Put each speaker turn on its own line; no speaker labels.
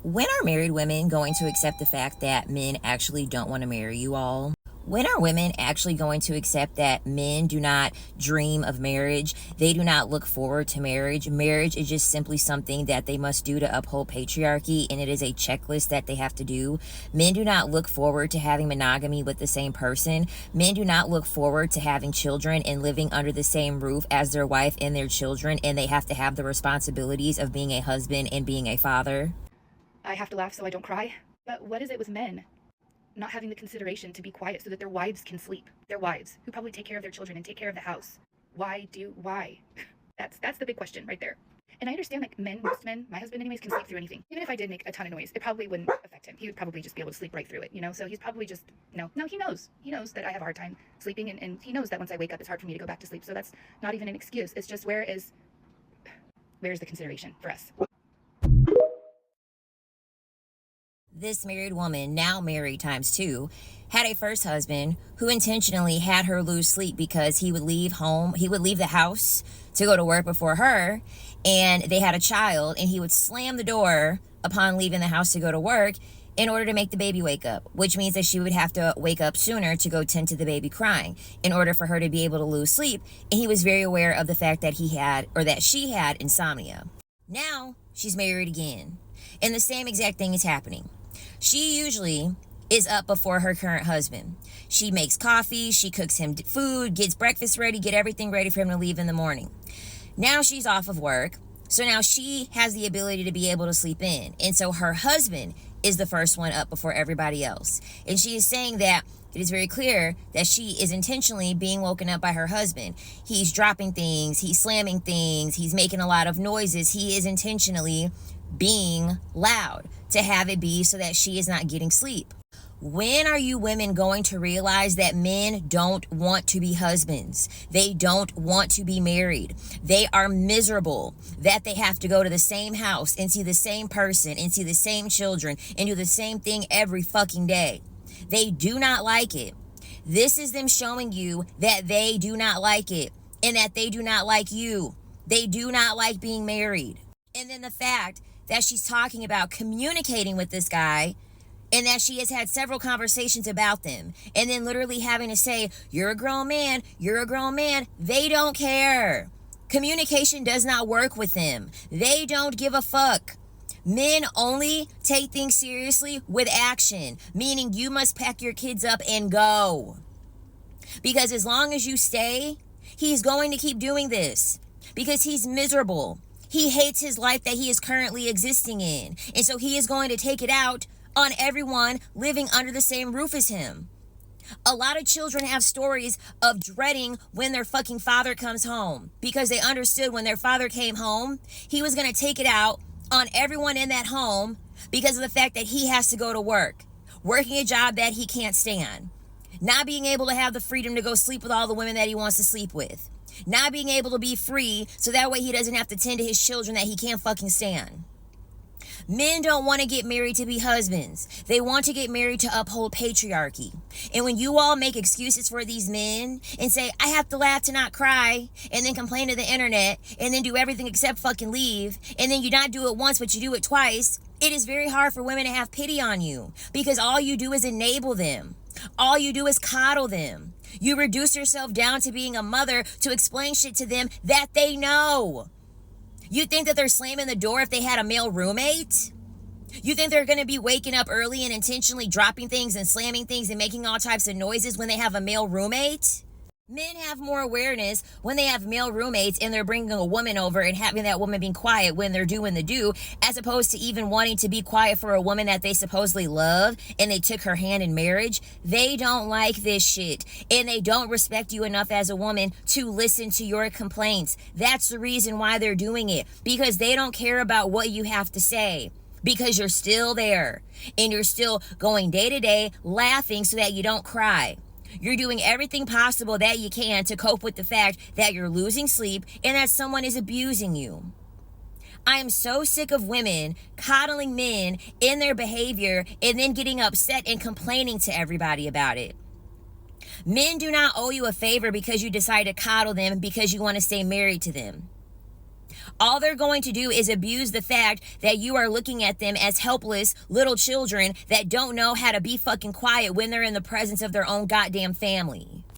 When are married women going to accept the fact that men actually don't want to marry you all? When are women actually going to accept that men do not dream of marriage? They do not look forward to marriage. Marriage is just simply something that they must do to uphold patriarchy, and it is a checklist that they have to do. Men do not look forward to having monogamy with the same person. Men do not look forward to having children and living under the same roof as their wife and their children, and they have to have the responsibilities of being a husband and being a father.
I have to laugh so I don't cry. But what is it with men not having the consideration to be quiet so that their wives can sleep? Their wives, who probably take care of their children and take care of the house. Why? That's the big question right there. And I understand, like, most men, my husband anyways, can sleep through anything. Even if I did make a ton of noise, it probably wouldn't affect him. He would probably just be able to sleep right through it, you know? So he's probably just, no, he knows. He knows that I have a hard time sleeping, and he knows that once I wake up, it's hard for me to go back to sleep. So that's not even an excuse. It's just where's the consideration for us?
This married woman, now married times two, had a first husband who intentionally had her lose sleep because he would leave the house to go to work before her, and they had a child, and he would slam the door upon leaving the house to go to work in order to make the baby wake up, which means that she would have to wake up sooner to go tend to the baby crying in order for her to be able to lose sleep. And he was very aware of the fact that she had insomnia. Now she's married again, and the same exact thing is happening. She usually is up before her current husband. She makes coffee, she cooks him food, gets breakfast ready, get everything ready for him to leave in the morning. Now she's off of work, so now she has the ability to be able to sleep in. And so her husband is the first one up before everybody else. And she is saying that it is very clear that she is intentionally being woken up by her husband. He's dropping things, he's slamming things, he's making a lot of noises. He is intentionally being loud to have it be so that she is not getting sleep. When are you women going to realize that men don't want to be husbands? They don't want to be married. They are miserable that they have to go to the same house and see the same person and see the same children and do the same thing every fucking day. They do not like it. This is them showing you that they do not like it and that they do not like you. They do not like being married. And then the fact that she's talking about communicating with this guy and that she has had several conversations about them, and then literally having to say, you're a grown man, they don't care. Communication does not work with them. They don't give a fuck. Men only take things seriously with action, meaning you must pack your kids up and go. Because as long as you stay, he's going to keep doing this because he's miserable. He hates his life that he is currently existing in. And so he is going to take it out on everyone living under the same roof as him. A lot of children have stories of dreading when their fucking father comes home because they understood when their father came home, he was going to take it out on everyone in that home because of the fact that he has to go to work, working a job that he can't stand, not being able to have the freedom to go sleep with all the women that he wants to sleep with, not being able to be free so that way he doesn't have to tend to his children that he can't fucking stand. Men don't want to get married to be husbands. They want to get married to uphold patriarchy. And when you all make excuses for these men and say, I have to laugh to not cry, and then complain to the internet, and then do everything except fucking leave, and then you not do it once but you do it twice, it is very hard for women to have pity on you because all you do is enable them. All you do is coddle them. You reduce yourself down to being a mother to explain shit to them that they know. You think that they're slamming the door if they had a male roommate? You think they're going to be waking up early and intentionally dropping things and slamming things and making all types of noises when they have a male roommate? Men have more awareness when they have male roommates and they're bringing a woman over and having that woman being quiet when they're doing the do, as opposed to even wanting to be quiet for a woman that they supposedly love and they took her hand in marriage. They don't like this shit, and they don't respect you enough as a woman to listen to your complaints. That's the reason why they're doing it, because they don't care about what you have to say. Because you're still there and you're still going day to day laughing so that you don't cry. You're doing everything possible that you can to cope with the fact that you're losing sleep and that someone is abusing you. I am so sick of women coddling men in their behavior and then getting upset and complaining to everybody about it. Men do not owe you a favor because you decide to coddle them because you want to stay married to them. All they're going to do is abuse the fact that you are looking at them as helpless little children that don't know how to be fucking quiet when they're in the presence of their own goddamn family.